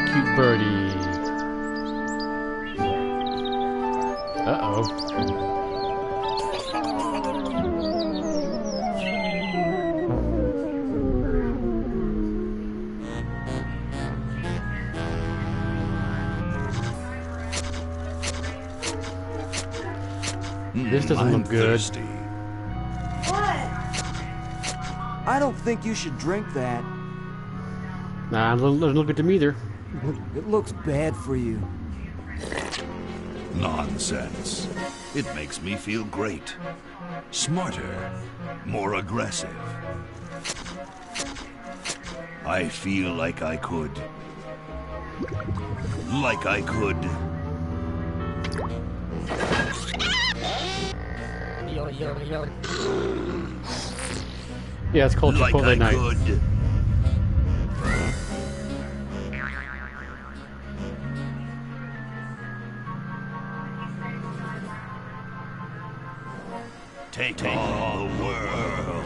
cute birdie. Uh-oh. This doesn't look good. Thirsty. What? I don't think you should drink that. Nah, it doesn't look good to me either. It looks bad for you. Nonsense. It makes me feel great. Smarter. More aggressive. I feel like I could. Yeah, it's called Chipotle Night. Take all the world.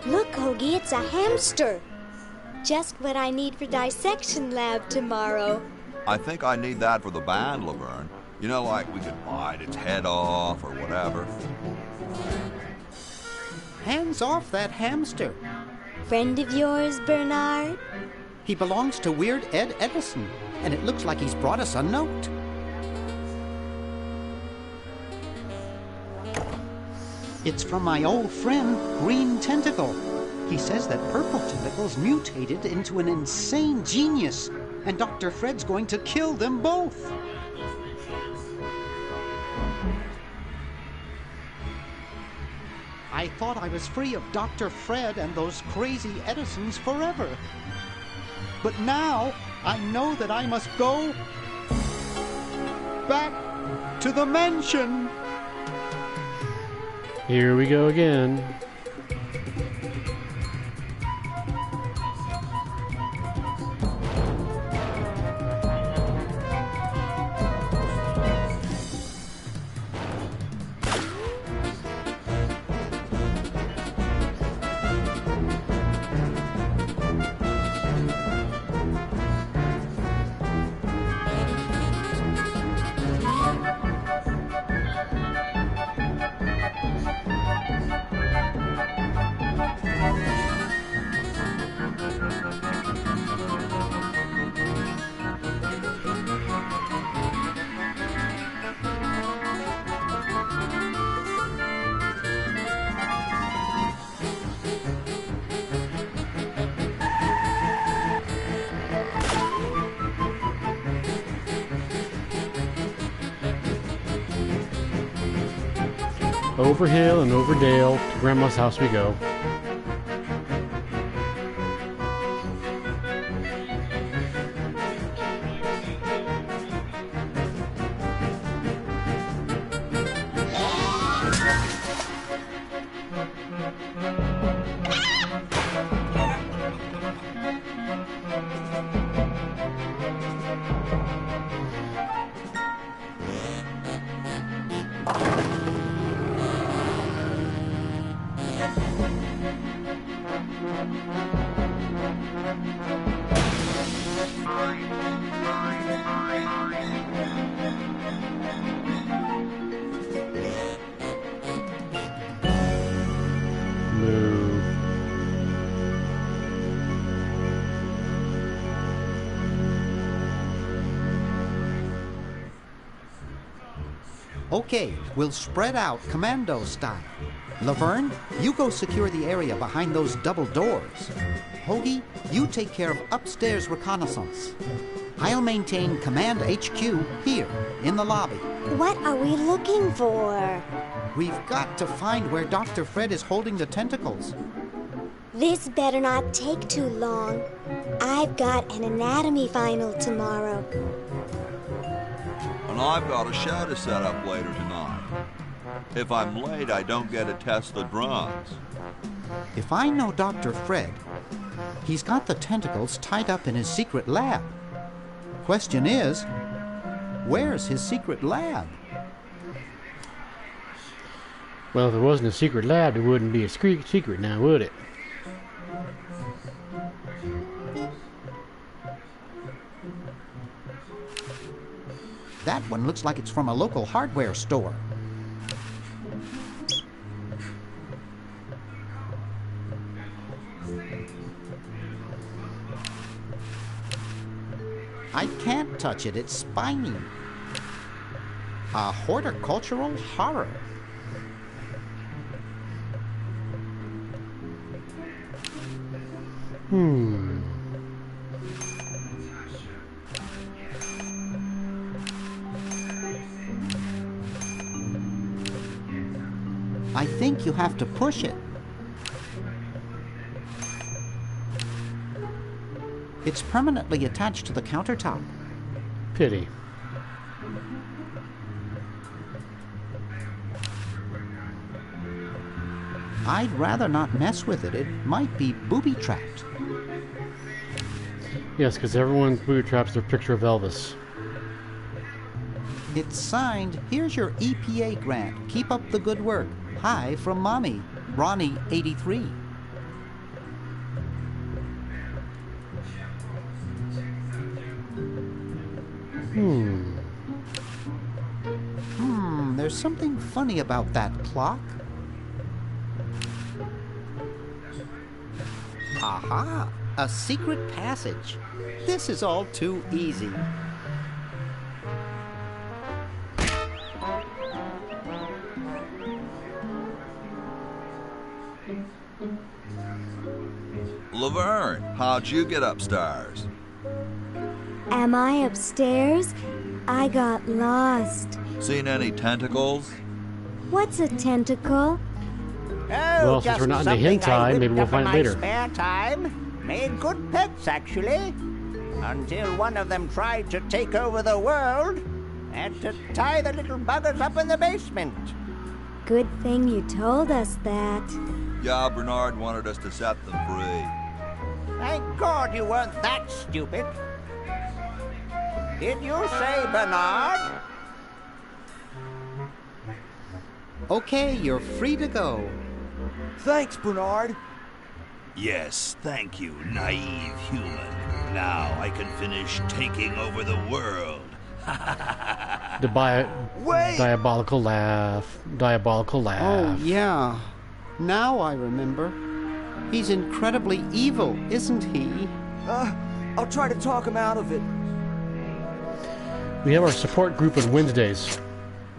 Look, Hoagie, it's a hamster. Just what I need for dissection lab tomorrow. I think I need that for the band, Laverne. You know, like we could bite its head off or whatever. Hands off that hamster. Friend of yours, Bernard? He belongs to Weird Ed Edison, and it looks like he's brought us a note. It's from my old friend, Green Tentacle. He says that Purple Tentacle's mutated into an insane genius, and Dr. Fred's going to kill them both. I thought I was free of Dr. Fred and those crazy Edisons forever. But now I know that I must go back to the mansion. Here we go again. Over hill and over dale, to Grandma's house we go. Okay, we'll spread out commando style. Laverne, you go secure the area behind those double doors. Hoagie, you take care of upstairs reconnaissance. I'll maintain Command HQ here, in the lobby. What are we looking for? We've got to find where Dr. Fred is holding the tentacles. This better not take too long. I've got an anatomy final tomorrow. And I've got a show to set up later tonight. If I'm late, I don't get to test the drums. If I know Dr. Fred, he's got the tentacles tied up in his secret lab. Question is, where's his secret lab? Well, if it wasn't a secret lab, it wouldn't be a secret now, would it? That one looks like it's from a local hardware store. I can't touch it, it's spiny. A horticultural horror. I think you have to push it. It's permanently attached to the countertop. Pity. I'd rather not mess with it. It might be booby-trapped. Yes, because everyone booby traps their picture of Elvis. It's signed, "Here's your EPA grant. Keep up the good work. Hi from Mommy, Ronnie 83. There's something funny about that clock. Aha! A secret passage. This is all too easy. Laverne, how'd you get upstairs? Am I upstairs? I got lost. Seen any tentacles? What's a tentacle? Well, since we're not in the hentai, maybe we'll find it later. Spare time. Made good pets, actually. Until one of them tried to take over the world. Had to tie the little buggers up in the basement. Good thing you told us that. Yeah, Bernard wanted us to set them free. Thank God you weren't that stupid. Did you say Bernard? Okay, you're free to go. Thanks, Bernard. Yes, thank you, naive human. Now I can finish taking over the world. Wait! Diabolical laugh. Diabolical laugh. Oh, yeah. Now I remember. He's incredibly evil, isn't he? I'll try to talk him out of it. We have our support group on Wednesdays.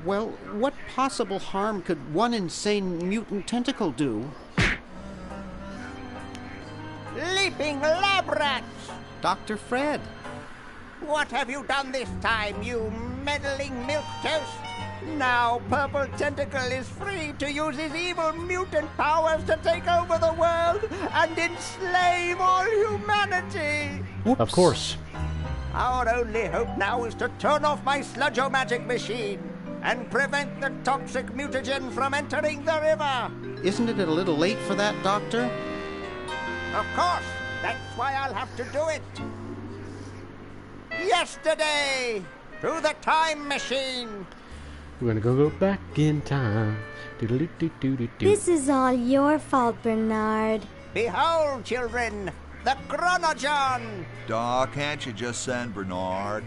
Well, what possible harm could one insane mutant tentacle do? Leaping lab rats! Dr. Fred. What have you done this time, you meddling milquetoast? Now Purple Tentacle is free to use his evil mutant powers to take over the world and enslave all humanity! Whoops. Of course. Our only hope now is to turn off my sludge-o-magic machine and prevent the toxic mutagen from entering the river. Isn't it a little late for that, Doctor? Of course, that's why I'll have to do it. Yesterday, through the time machine. We're gonna go back in time. Doodle-doo-doo-doo-doo. This is all your fault, Bernard. Behold, children, the Chronogon. Doc, can't you just send Bernard?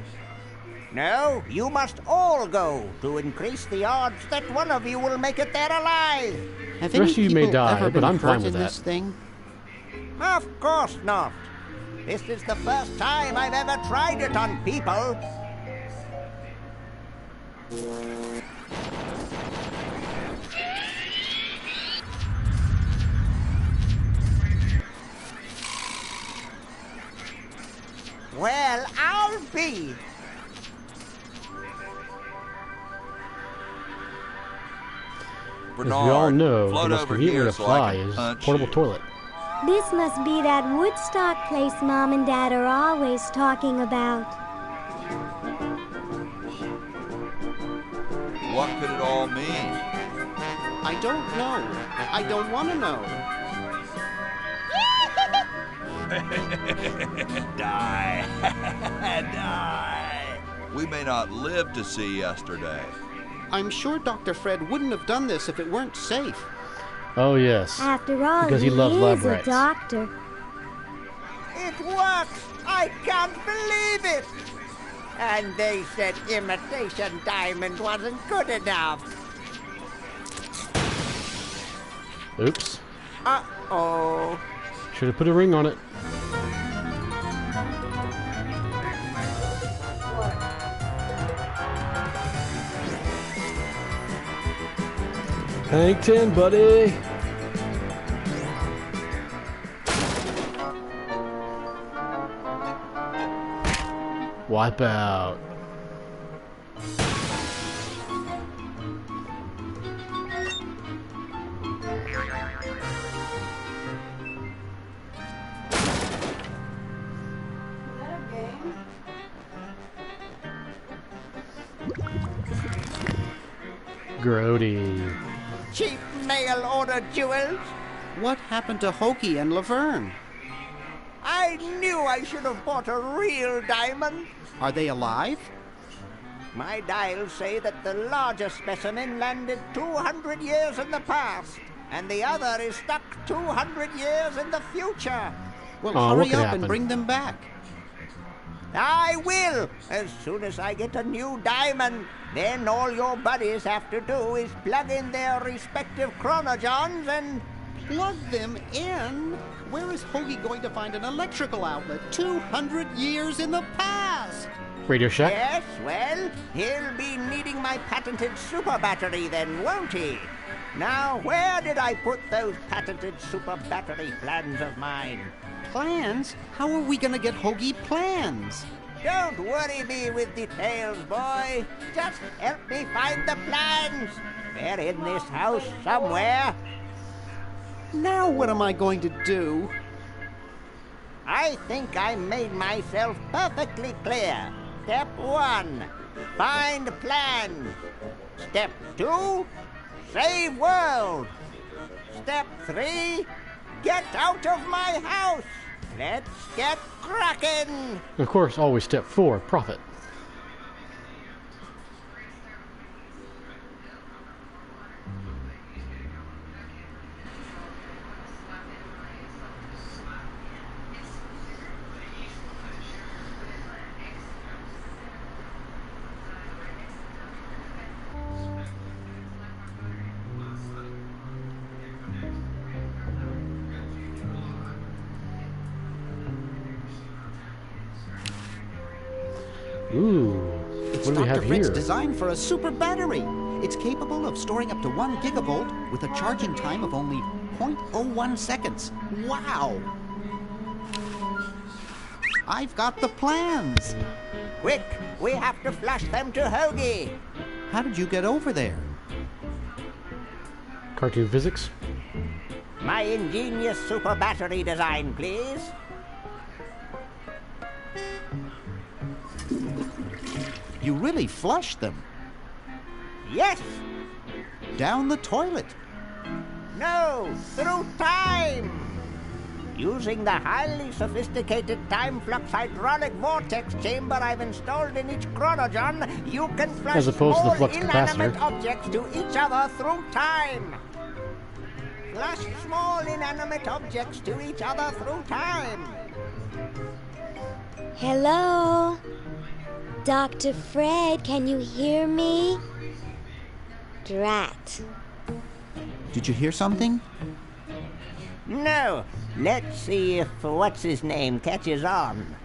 No, you must all go to increase the odds that one of you will make it there alive. Have The rest any of you may people die, ever but been I'm fine hurt with in that. this thing? Of course not. This is the first time I've ever tried it on people. Well, I'll be. As we all know, the float most over convenient way here to so I fly can is punch portable you. toilet. This must be that Woodstock place Mom and Dad are always talking about. What could it all mean? I don't know. I don't want to know. Die. Die. We may not live to see yesterday. I'm sure Dr. Fred wouldn't have done this if it weren't safe. Oh, yes. After all, Because he loves lab is a rats. doctor. It works! I can't believe it! And they said imitation diamond wasn't good enough. Oops. Uh-oh. Should have put a ring on it. Tank 10, buddy. Wipe out. Grody. Cheap mail order jewels. What happened to Hoagie and Laverne? I knew I should have bought a real diamond. Are they alive? My dials say that the larger specimen landed 200 years in the past, and the other is stuck 200 years in the future. Well, Oh, what hurry could up happen? and bring them back. I will, as soon as I get a new diamond. Then all your buddies have to do is plug in their respective chronogens and... Plug them in? Where is Hoagie going to find an electrical outlet 200 years in the past? Radio Shack. Yes, well, he'll be needing my patented super battery then, won't he? Now, where did I put those patented super battery plans of mine? Plans? How are we going to get Hoagie plans? Don't worry me with details, boy. Just help me find the plans. They're in this house somewhere. Now what am I going to do? I think I made myself perfectly clear. Step 1, find plans. Step 2, save world. Step 3, get out of my house. Let's get cracking. Of course, always step 4, profit. Ooh, It's what do we Dr. have Fred's here? design for a super battery. It's capable of storing up to 1 gigavolt with a charging time of only 0.01 seconds. Wow! I've got the plans. Quick, we have to flush them to Hoagie. How did you get over there? Cartoon physics. My ingenious super battery design, please. You really flushed them. Yes. Down the toilet. No, through time. Using the highly sophisticated time flux hydraulic vortex chamber I've installed in each chronogen, you can flush As opposed to the small flux inanimate capacitor. objects to each other through time. Flush small inanimate objects to each other through time. Hello? Dr. Fred, can you hear me? Drat. Did you hear something? No, let's see if what's-his-name catches on.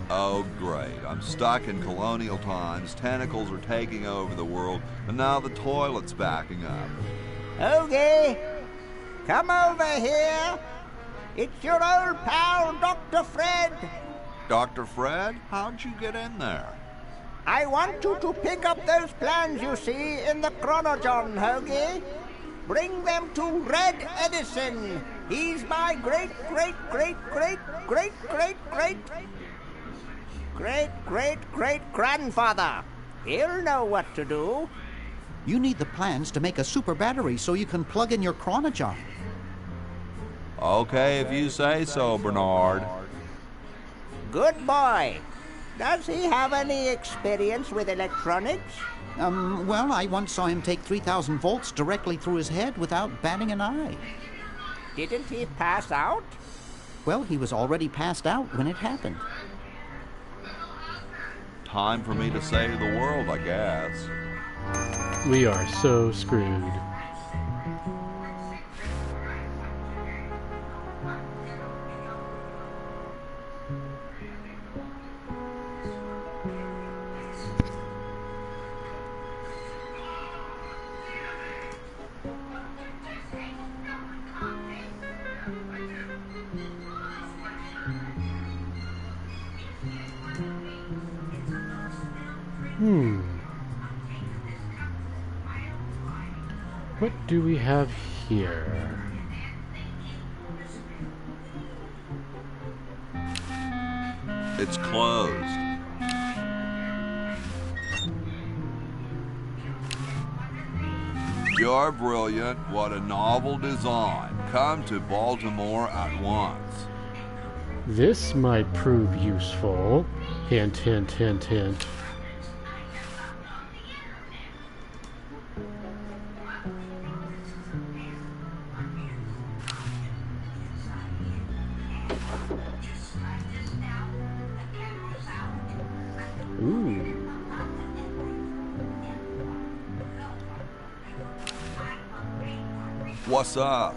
Oh, great. I'm stuck in colonial times, tentacles are taking over the world, and now the toilet's backing up. Hoagie, come over here. It's your old pal, Dr. Fred. Dr. Fred, how'd you get in there? I want you to pick up those plans you see in the chronogen, Hoagie. Bring them to Red Edison. He's my great-great-great-great-great-great-great-great-grandfather. He'll know what to do. You need the plans to make a super battery so you can plug in your chronogen. Okay, if you say so, Bernard. Good boy. Does he have any experience with electronics? Well, I once saw him take 3,000 volts directly through his head without batting an eye. Didn't he pass out? Well, he was already passed out when it happened. Time for me to save the world, I guess. We are so screwed. What do we have here? It's closed. You're brilliant. What a novel design. Come to Baltimore at once. This might prove useful. Hint, hint, hint, hint. Ooh. What's up?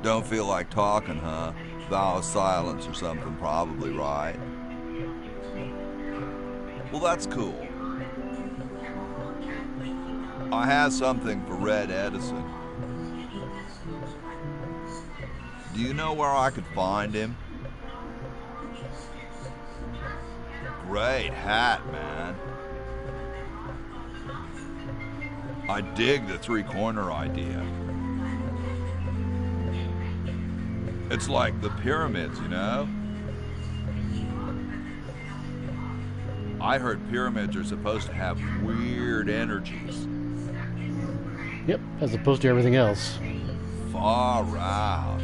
Don't feel like talking, huh? Vow of silence or something, probably, right? Well, that's cool. I have something for Red Edison. Do you know where I could find him? Great hat, man. I dig the three-corner idea. It's like the pyramids, you know? I heard pyramids are supposed to have weird energies. Yep, as opposed to everything else. Far out.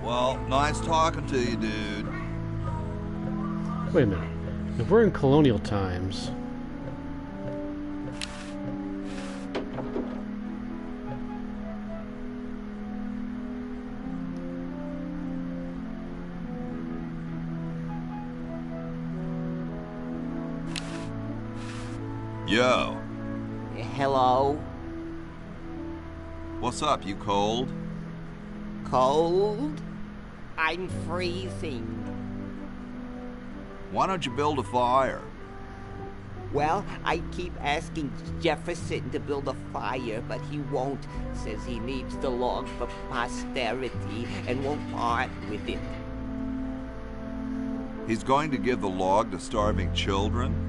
Well, nice talking to you, dude. Wait a minute. If we're in colonial times... Yo. Hello? What's up, you cold? Cold? I'm freezing. Why don't you build a fire? Well, I keep asking Jefferson to build a fire, but he won't. Says he needs the log for posterity and won't part with it. He's going to give the log to starving children?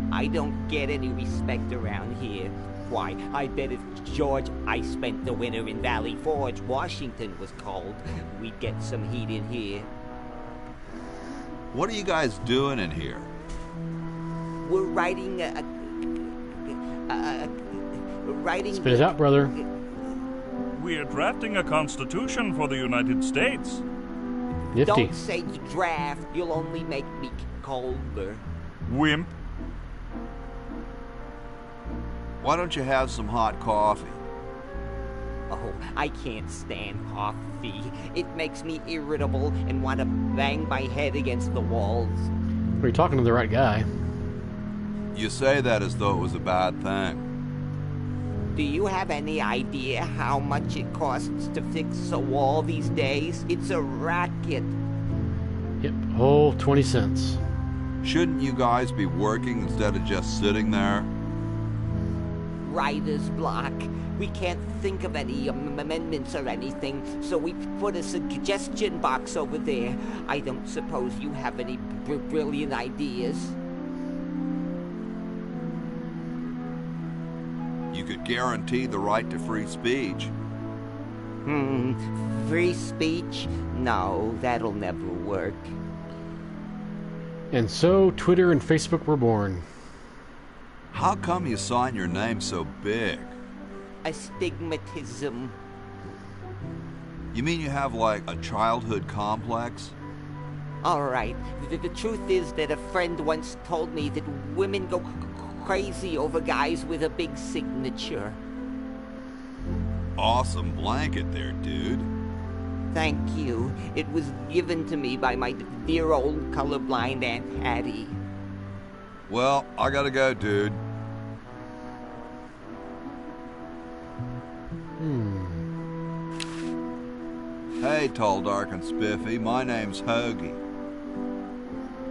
I don't get any respect around here. Why, I bet if George I spent the winter in Valley Forge, Washington was cold, we'd get some heat in here. What are you guys doing in here? We're writing Spit it out, brother. We're drafting a constitution for the United States. Nifty. Don't say draft, you'll only make me colder. Wimp. Why don't you have some hot coffee? Oh, I can't stand coffee. It makes me irritable and want to bang my head against the walls. We're talking to the right guy. You say that as though it was a bad thing. Do you have any idea how much it costs to fix a wall these days? It's a racket. Yep, whole 20 cents. Shouldn't you guys be working instead of just sitting there? Writer's block. We can't think of any amendments or anything, so we put a suggestion box over there. I don't suppose you have any brilliant ideas? You could guarantee the right to free speech. Free speech? No, that'll never work. And so Twitter and Facebook were born. How come you sign your name so big? Astigmatism. You mean you have like a childhood complex? All right. The truth is that a friend once told me that women go crazy over guys with a big signature. Awesome blanket there, dude. Thank you. It was given to me by my dear old colorblind Aunt Hattie. Well, I gotta go, dude. Hey, tall, dark, and spiffy. My name's Hoagie.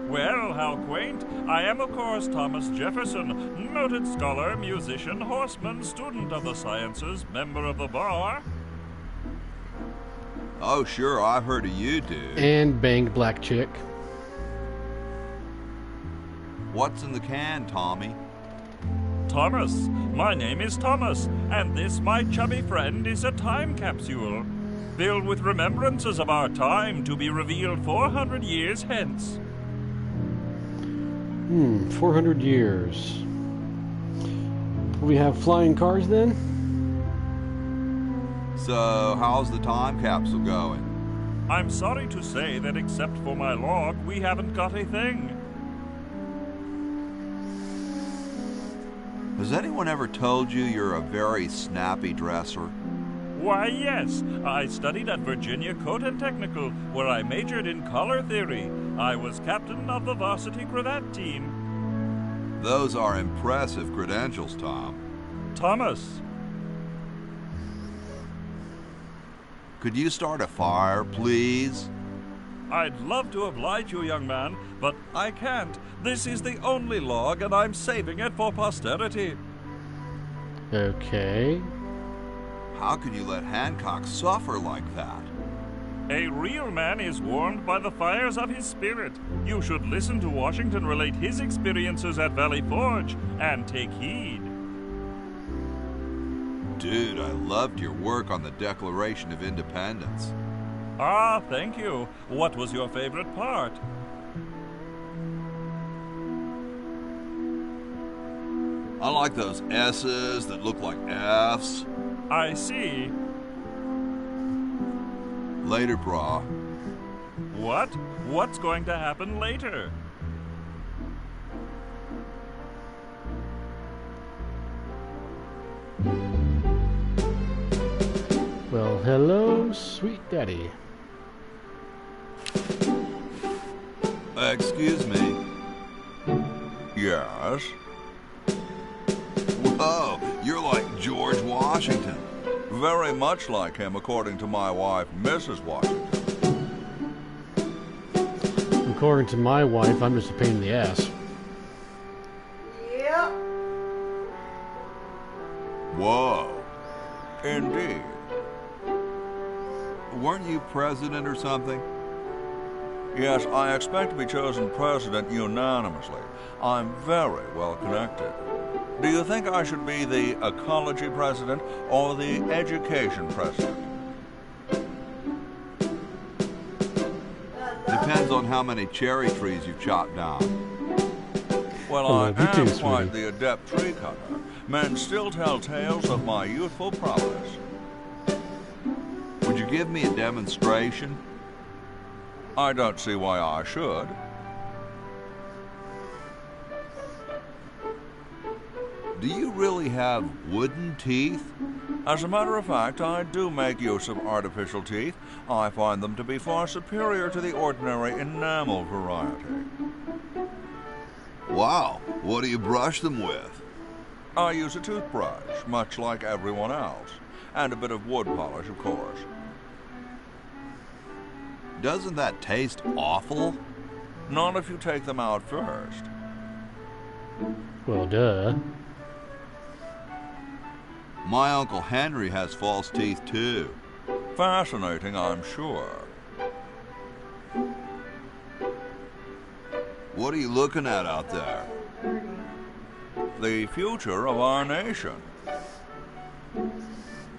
Well, how quaint. I am, of course, Thomas Jefferson, noted scholar, musician, horseman, student of the sciences, member of the bar. Oh, sure, I've heard of you, dude. And banged black chick. What's in the can, Tommy? Thomas. My name is Thomas, and this, my chubby friend, is a time capsule, filled with remembrances of our time to be revealed 400 years hence. 400 years. We have flying cars then? So, how's the time capsule going? I'm sorry to say that except for my log, we haven't got a thing. Has anyone ever told you you're a very snappy dresser? Why, yes. I studied at Virginia Purple Tentacle, where I majored in color theory. I was captain of the varsity cravat team. Those are impressive credentials, Tom. Thomas. Could you start a fire, please? I'd love to oblige you, young man, but I can't. This is the only log, and I'm saving it for posterity. Okay. How can you let Hancock suffer like that? A real man is warmed by the fires of his spirit. You should listen to Washington relate his experiences at Valley Forge and take heed. Dude, I loved your work on the Declaration of Independence. Ah, thank you. What was your favorite part? I like those S's that look like F's. I see. Later, brah. What? What's going to happen later? Well, hello, sweet daddy. Excuse me. Yes? Whoa, you're like George Washington. Very much like him, according to my wife, Mrs. Washington. According to my wife, I'm just a pain in the ass. Yep. Whoa. Indeed. Weren't you president or something? Yes, I expect to be chosen president unanimously. I'm very well connected. Do you think I should be the ecology president or the education president? Depends on how many cherry trees you've chopped down. Well, I am quite the adept tree cutter. Men still tell tales of my youthful prowess. Would you give me a demonstration? I don't see why I should. Do you really have wooden teeth? As a matter of fact, I do make use of artificial teeth. I find them to be far superior to the ordinary enamel variety. Wow, what do you brush them with? I use a toothbrush, much like everyone else, and a bit of wood polish, of course. Doesn't that taste awful? Not if you take them out first. Well, duh. My Uncle Henry has false teeth, too. Fascinating, I'm sure. What are you looking at out there? The future of our nation.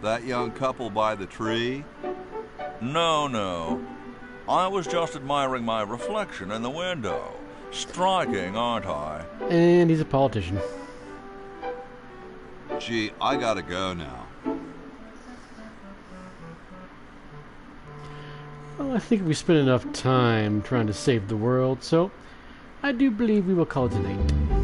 That young couple by the tree? No. I was just admiring my reflection in the window. Striking, aren't I? And he's a politician. Gee, I gotta go now. Well, I think we spent enough time trying to save the world, so I do believe we will call it a night.